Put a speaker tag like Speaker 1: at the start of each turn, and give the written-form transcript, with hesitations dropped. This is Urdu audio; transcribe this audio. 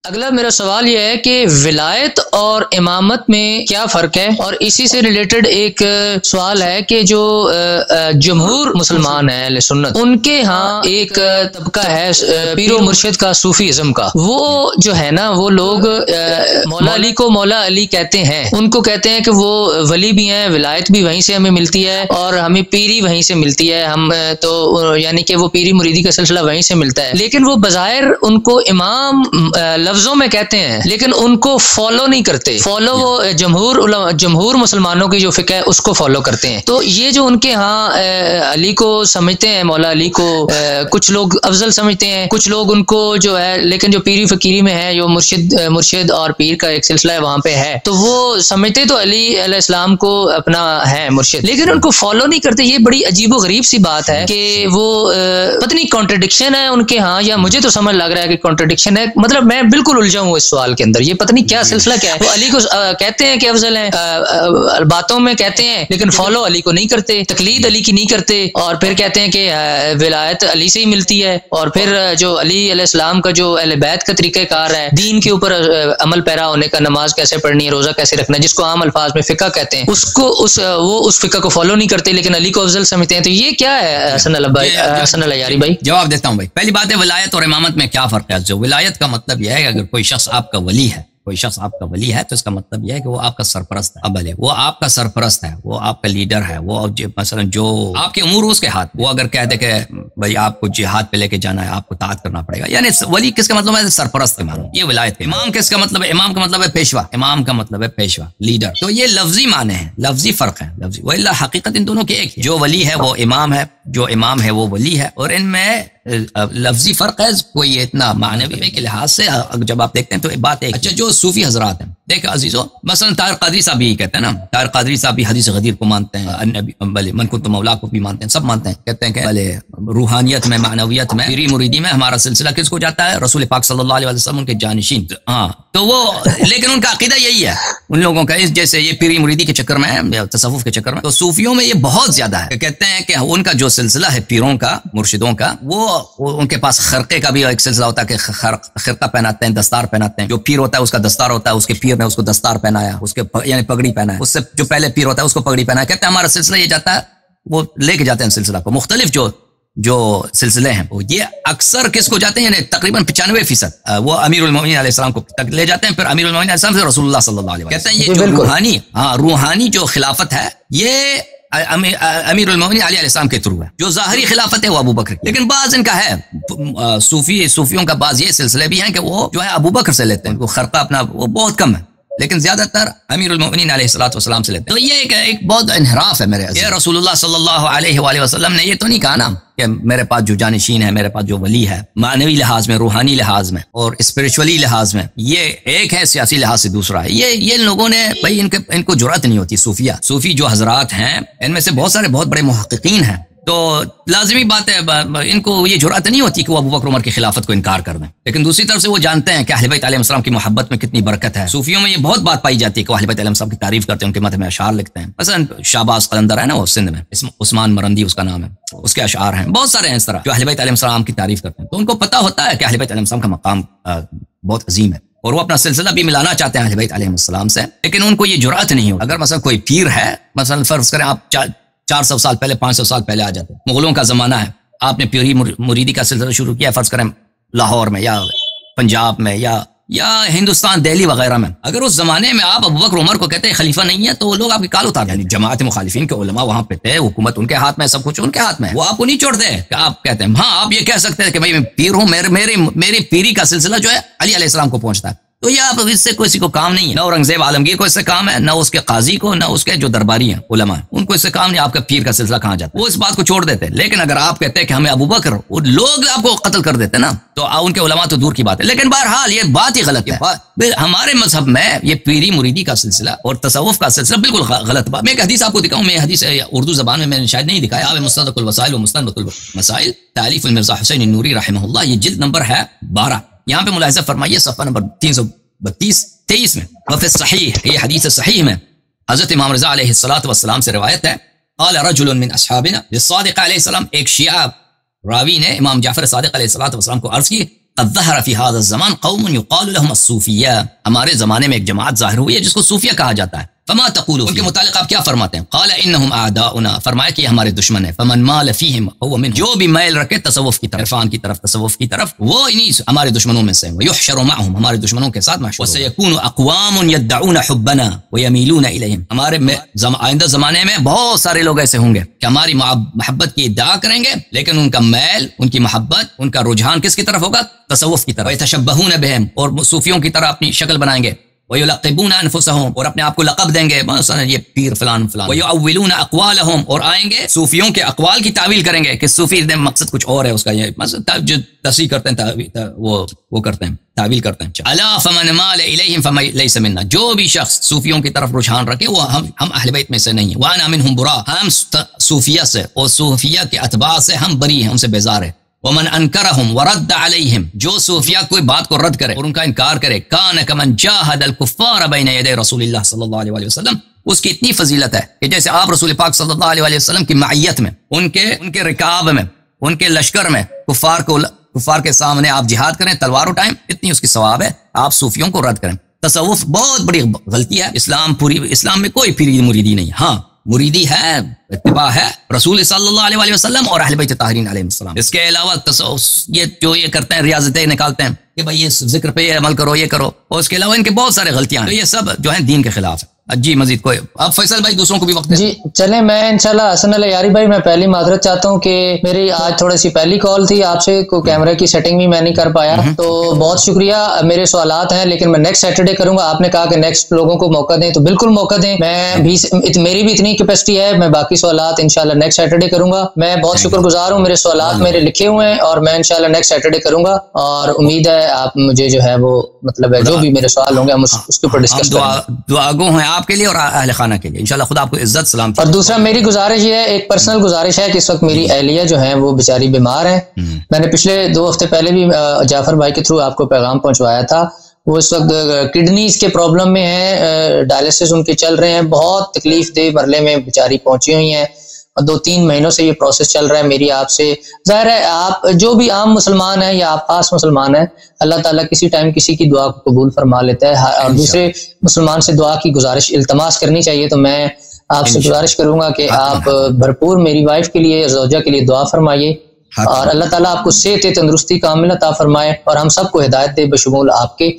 Speaker 1: اگلا میرا سوال یہ ہے کہ ولایت اور امامت میں کیا فرق ہے، اور اسی سے ریلیٹڈ ایک سوال ہے کہ جو جمہور مسلمان ہیں اہل سنت، ان کے ہاں ایک طبقہ ہے پیر و مرشد کا، صوفی ازم کا، وہ جو ہے نا وہ لوگ مولا علی کو مولا علی کہتے ہیں، ان کو کہتے ہیں کہ وہ ولی بھی ہیں، ولایت بھی وہیں سے ہمیں ملتی ہے اور ہمیں پیری وہیں سے ملتی ہے، ہم تو یعنی کہ وہ پیری مریدی کا سلسلہ وہیں سے ملتا ہے، لیکن وہ بظاہر ان کو امام لفظوں میں کہتے ہیں لیکن ان کو فالو نہیں کرتے، فالو وہ جمہور مسلمانوں کی جو فقہ ہے اس کو فالو کرتے ہیں۔ تو یہ جو ان کے ہاں علی کو سمجھتے ہیں، مولا علی کو کچھ لوگ افضل سمجھتے ہیں، کچھ لوگ ان کو جو ہے، لیکن جو پیری فقیری میں ہے، جو مرشد اور پیر کا ایک سلسلہ ہے وہاں پہ ہے، تو وہ سمجھتے تو علی علیہ السلام کو اپنا ہے مرشد، لیکن ان کو فالو نہیں کرتے۔ یہ بڑی عجیب و غریب سی بات ہے کہ وہ پتہ نہیں کانٹرڈکشن ہے ان کے ہاں، یا مجھے تو سمجھ لگ رہا ہے کہ کانٹرڈکشن ہے، مطلب میں بالکل الجھا ہوں اس سوال کے اندر، یہ پتہ نہیں کیا سلسلہ کیا ہے۔ وہ علی کو کہتے ہیں کہ افضل ہیں، باتوں میں کہتے ہیں لیکن فالو علی کو نہیں کرتے، تقلید علی کی نہیں کرتے، اور پھر کہتے ہیں کہ ولایت علی سے ہی ملتی ہے، اور پھر جو علی علیہ السلام کا جو اہل بیت کا طریقہ کار ہے، دین کے اوپر عمل پیرا ہونے کا، نماز کیسے پڑھنی ہے، روزہ کیسے رکھنا ہے، جس کو عام الفاظ میں فقہ کہتے ہیں، وہ اس فقہ کو فالو نہیں کرتے لیکن علی کو افضل سمجھتے ہیں۔ تو یہ کیا ہے حسن اللہ یاری بھائی؟
Speaker 2: جواب دیتا ہوں بھائی۔ پہلی بات ہے ولایت اور امامت میں کیا فرق ہے؟ جو ولایت کا مطلب یہ ہے کہ اگر کوئی شخص آپ کا ولی ہے، کوئی شخص آپ کا ولی ہے تو اس کا مطلب یہ ہے کہ وہ آپ کا سرپرست ہے، ابل ہے، وہ آپ کا سرپرست ہے، وہ آپ کا لیڈر ہے، وہ مثلا جو آپ کے امور اس کے ہاتھ، وہ اگر کہہ دے کہ بھائی آپ کو جہاد پہ لے کے جانا ہے، آپ کو اطاعت کرنا پڑے گا، یعنی ولی کس کا مطلب ہے؟ سرپرست ہے، یہ ولایت ہے۔ امام کس کا مطلب ہے؟ امام کا مطلب ہے پیشوا، امام کا مطلب ہے پیشوا، لیڈر۔ تو یہ لفظی معنی ہے، لفظی فرق ہے، لفظی، وإلا حقیقت ان دونوں کی ایک ہے۔ جو ولی ہے وہ امام ہے، جو امام ہے وہ ولی ہے، اور ان میں لفظی فرق ہے، کوئی اتنا معنوی کے لحاظ سے جب آپ دیکھتے ہیں تو بات ایک۔ اچھا، جو صوفی حضرات ہیں، دیکھ عزیزو، مثلا طاہر قادری صاحب بھی کہتے ہیں نا، طاہر قادری صاحب بھی حدیث غدیر کو مانتے ہیں، بھلے من کنت مولا کو بھی مانتے ہیں، سب مانتے ہیں، کہتے ہیں کہ بھلے روحانیت میں، معنویت میں، پیری مریدی میں ہمارا سلسلہ کس کو جاتا ہے؟ رسول پاک صلی اللہ علیہ وسلم ان کے جانشین۔ ہاں، تو وہ لیکن ان کا عقیدہ یہی ہے ان لوگوں کا، جیسے یہ پیری مریدی کے چکر میں، تصوف کے چکر میں، تو صوفیوں میں یہ بہت زیادہ ہے کہ کہتے ہیں کہ ان کا جو سلسلہ ہے پیروں کا، مرشدوں کا، وہ ان کے پاس خرقے کا بھی ایک سلسلہ ہوتا ہے کہ خرقہ پہناتے ہیں، دستار پہناتے ہیں، جو پیر ہوتا ہے اس کا دستار ہوتا ہے، اس کے پیر نے اس کو دستار پہنایا، اس کے یعنی پگڑی پہنا ہے، اس سے جو پہلے پیر ہوتا ہے اس کو پگڑی پہنا ہے۔ کہتے ہیں ہمارا سلسلہ یہ جاتا ہے، وہ لے کے جاتے ہیں سلسلہ کو، مختلف جو سلسلے ہیں وہ یہ اکثر کس کو جاتے ہیں؟ یعنی تقریباً 95% وہ امیر المومنین علیہ السلام کو لے جاتے ہیں، پھر امیر المومنین علیہ السلام سے رسول اللہ صلی اللہ علیہ وسلم۔ کہتے ہیں یہ جو روحانی جو خلافت ہے یہ امیر المومنین علی علیہ السلام کے تھرو ہے، جو ظاہری خلافت ہے وہ ابو بکر، لیکن بعض ان کا ہے صوفیوں کا بعض یہ سلسلے بھی ہیں کہ وہ جو ہے ابو بکر سے لیتے ہیں، وہ خرقہ اپنا وہ بہت کم ہے، لیکن زیادہ تر امیر المومنین علیہ الصلوۃ والسلام سے لیتے ہیں۔ تو یہ ایک بہت انحراف ہے میرے عزیز۔ یہ رسول اللہ صلی اللہ علیہ وآلہ وسلم نے یہ تو نہیں کہا نا کہ میرے پاس جو جانشین ہے، میرے پاس جو ولی ہے، معنوی لحاظ میں، روحانی لحاظ میں اور اسپرچولی لحاظ میں یہ ایک ہے، سیاسی لحاظ سے دوسرا ہے۔ یہ لوگوں نے بھائی ان کو جرأت نہیں ہوتی، صوفی جو حضرات ہیں ان میں سے بہت سارے بہت بڑے محققین ہیں، تو لازمی بات ہے ان کو یہ جرأت نہیں ہوتی کہ وہ ابو بکر عمر کی خلافت کو انکار کر دیں، لیکن دوسری طرف سے وہ جانتے ہیں کہ اہل بیت علیہ السلام کی محبت میں کتنی برکت ہے۔ صوفیوں میں یہ بہت بات پائی جاتی ہے کہ وہ اہل بیت علیہ السلام کی تعریف کرتے ہیں، ان کے مدح میں اشعار لکھتے ہیں، مثلا شہباز قلندر ہے نا، وہ سندھ میں، عثمان مرندی اس کا نام ہے، اس کے اشعار ہیں، بہت سارے ہیں اس طرح جو اہل بیت علیہ السلام کی تعریف کرتے ہیں، تو ان کو پتہ ہوتا ہے کہ اہل بیت علیہ السلام کا مقام بہت عظیم ہے، اور وہ اپنا سلسلہ بھی ملانا چاہتے ہیں اہل بیت علیہ السلام سے، لیکن ان کو یہ جرأت نہیں ہو۔ اگر مثلا کوئی پیر ہے، مثلا فرض کریں آپ 400 سال پہلے، 500 سال پہلے آ جاتے ہیں، مغلوں کا زمانہ ہے، آپ نے پیری مریدی کا سلسلہ شروع کیا، فرض کریں لاہور میں یا پنجاب میں یا ہندوستان دہلی وغیرہ میں، اگر اس زمانے میں آپ ابو بکر عمر کو کہتے ہیں خلیفہ نہیں ہے، تو وہ لوگ آپ کی کال اتار، یعنی جماعت مخالفین کے علماء وہاں پہ تھے، حکومت ان کے ہاتھ میں، سب کچھ ان کے ہاتھ میں، وہ آپ کو نہیں چھوڑتے کہ آپ کہتے ہیں ہاں آپ یہ کہہ سکتے ہیں کہ بھائی میں پیر ہوں، میری پیری کا سلسلہ جو ہے علی علیہ السلام کو پہنچتا ہے، تو یہ آپ اس سے کسی کو کام نہیں ہے، نہ اورنگزیب عالمگیر کو اس سے کام ہے، نہ اس کے قاضی کو، نہ اس کے جو درباری ہیں علماء ان کو اس سے کام نہیں، آپ کا پیر کا سلسلہ کہاں جاتا ہے، وہ اس بات کو چھوڑ دیتے ہیں۔ لیکن اگر آپ کہتے ہیں کہ ہمیں ابو بکر، لوگ آپ کو قتل کر دیتے نا، تو ان کے علماء تو دور کی بات ہے، لیکن بہرحال یہ بات ہی غلط ہے۔ ہمارے مذہب میں یہ پیری مریدی کا سلسلہ اور تصوف کا سلسلہ بالکل غلط بات۔ میں ایک حدیث آپ کو دکھاؤں، میں حدیث اردو زبان میں نے شاید نہیں دکھایا، آپ مستدرک الوسائل و مستنبط المسائل تالیف المرزا حسین النوری رحمہ اللہ، یہ جلد نمبر ہے 12، یہاں پہ ملاحظہ فرمائیے صفحہ نمبر 332-23 میں، وفي الصحیح، یہ حدیث صحیح میں حضرت امام رضا علیہ الصلوۃ والسلام سے روایت ہے، قال رجل من اصحابنا للصادق علیہ السلام، ایک شیعہ راوی نے امام جعفر صادق علیہ الصلوۃ والسلام کو عرض کی، قد ظہر فی ھذا الزمان قوم یقال لهم الصوفیہ، ہمارے زمانے میں ایک جماعت ظاہر ہوئی ہے جس کو صوفیہ کہا جاتا ہے. فما تقولون، ان کے متعلق آپ کیا فرماتے ہیں؟ قال انہم اعداؤنا، فرمایا کہ یہ ہمارے دشمن ہیں. فمن مال فیہم هو منهم، جو بھی میل رکھے تصوف کی طرف، عرفان کی طرف، تصوف کی طرف، وہ انہی ہمارے دشمنوں میں سے ہیں. ویحشر معهم، ہمارے دشمنوں کے ساتھ محشور. وسيكون اقوام يدعون حبنا ويميلون الیہم، ہمارے آئندہ زمانے میں بہت سارے لوگ ایسے ہوں گے کہ ہماری محبت کی ادعا کریں گے، لیکن ان کا میل، ان کی محبت، ان کا رجحان کس کی طرف ہوگا؟ تصوف کی طرف. ويتشبهون بهم، اور صوفیوں کی طرح اپنی شکل بنائیں گے. وَيُلَقِّبُونَ أَنفُسَهُمْ، اور اپنے آپ کو لقب دیں گے، مثلا یہ پیر فلان فلان. وَيُعَوِّلُونَ أَقْوَالَهُم، اور آئیں گے صوفیوں کے اقوال کی تعویل کریں گے کہ صوفی نے مقصد کچھ اور ہے اس کا، یہ مقصد جو تصحیح کرتے ہیں وہ کرتے ہیں، تعویل کرتے ہیں. أَلَا فَمَنْ مَالَ إِلَيْهِمْ فَلَيْسَ مِنَّا، جو بھی شخص صوفیوں کی طرف رجحان رکھے وہ ہم اہل بیت میں سے نہیں ہیں. وَأَنَا مِنْهُمْ بُرَاءٌ، ہم صوفیہ سے اور صوفیہ کے اتباع سے ہم بری ہیں، ان سے بیزار ہیں. ومن انکرہم ورد علیہم، جو صوفیہ کوئی بات کو رد کرے اور ان کا انکار کرے، کان کمن جاہد الکفار بین یدی رسول اللہ صلی اللہ علیہ وسلم، اس کی اتنی فضیلت ہے کہ جیسے آپ رسول پاک صلی اللہ علیہ وسلم کی معیت میں، ان کے رکاب میں، ان کے لشکر میں کفار کے سامنے آپ جہاد کریں، تلوار اٹھائیں، اتنی اس کی ثواب ہے. آپ صوفیوں کو رد کریں. تصوف بہت بڑی غلطی ہے. اسلام میں کوئی پھری مریدی نہیں. ہاں مریدی ہے، اتباع ہے رسول صلی اللہ علیہ وسلم اور اہل بیت طاہرین علیہ السلام. اس کے علاوہ یہ کرتے ہیں، ریاضتیں نکالتے ہیں کہ بھائی یہ ذکر پہ یہ عمل کرو، یہ کرو، اور اس کے علاوہ ان کے بہت سارے غلطیاں ہیں، یہ سب جو ہیں دین کے خلاف ہے. جی مزید کوئی؟ اب فیصل بھائی دوسروں کو بھی وقت دیں.
Speaker 1: جی چلیں، میں انشاءاللہ حسن علی یاری بھائی، میں پہلی معذرت چاہتا ہوں کہ میری آج تھوڑی سی پہلی کال تھی آپ سے، کوئی کیمرے کی سیٹنگ بھی میں نہیں کر پایا، تو بہت شکریہ. میرے سوالات ہیں لیکن میں نیکسٹ سیٹرڈے کروں گا. آپ نے کہا کہ نیکسٹ لوگوں کو موقع دیں، تو بالکل موقع دیں. میں بھی، میری بھی اتنی کیپیسٹی ہے، میں باقی سوالات انشاءاللہ نیکسٹ سیٹرڈے کروں گا. میں بہت شکر گزار ہوں، میرے سوالات میرے لکھے ہوئے ہیں اور میں انشاءاللہ نیکسٹ سیٹرڈے کروں گا، اور امید ہے آپ مجھے جو ہے وہ مطلب ہے جو بھی میرے سوال ہوں گے ہم اس کے اوپر ڈسکس کریں گے.
Speaker 2: دعا گو ہیں آپ کے لیے اور اہل خانہ کے لیے، انشاءاللہ خدا آپ کو عزت سلامتی.
Speaker 1: اور دوسرا میری گزارش یہ ہے، ایک پرسنل گزارش ہے کہ اس وقت میری اہلیہ جو ہیں وہ بیچاری بیمار ہیں. میں نے پچھلے 2 ہفتے پہلے بھی جعفر بھائی کے تھرو آپ کو پیغام پہنچوایا تھا. وہ اس وقت کڈنیز کے پرابلم میں ہیں، ڈائلسس ان کے چل رہے ہیں، بہت تکلیف دہ مرحلے میں بیچاری پہنچی ہوئی ہیں، اور 2-3 مہینوں سے یہ پروسیس چل رہا ہے. میری آپ سے ظاہر ہے، آپ جو بھی عام مسلمان ہیں یا آپ خاص مسلمان ہیں، اللہ تعالیٰ کسی ٹائم کسی کی دعا کو قبول فرما لیتا ہے، اور دوسرے مسلمان سے دعا کی گزارش التماس کرنی چاہیے. تو میں آپ سے گزارش کروں گا کہ آپ بھرپور میری وائف کے لیے، زوجہ کے لیے دعا فرمائیے، اور اللہ تعالیٰ آپ کو صحت تندرستی کامل عطا فرمائے، اور ہم سب کو ہدایت دے بشمول آپ کے.